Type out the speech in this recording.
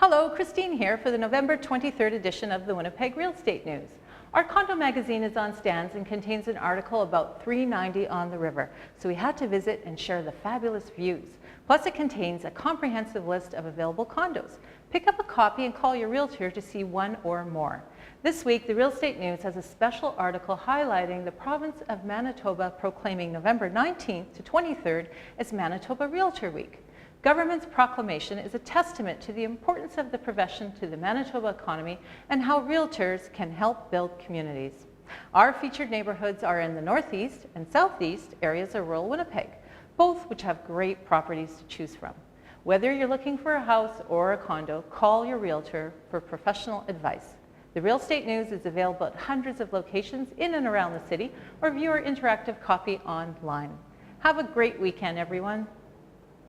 Hello, Christine here for the November 23rd edition of the Winnipeg Real Estate News. Our condo magazine is on stands and contains an article about 390 on the river, so we had to visit and share the fabulous views. Plus it contains a comprehensive list of available condos. Pick up a copy and call your realtor to see one or more. This week, the Real Estate News has a special article highlighting the province of Manitoba proclaiming November 19th to 23rd as Manitoba Realtor Week. Government's proclamation is a testament to the importance of the profession to the Manitoba economy and how realtors can help build communities. Our featured neighborhoods are in the northeast and southeast areas of rural Winnipeg, both which have great properties to choose from. Whether you're looking for a house or a condo, call your realtor for professional advice. The Real Estate News is available at hundreds of locations in and around the city, or view our interactive copy online. Have a great weekend, everyone.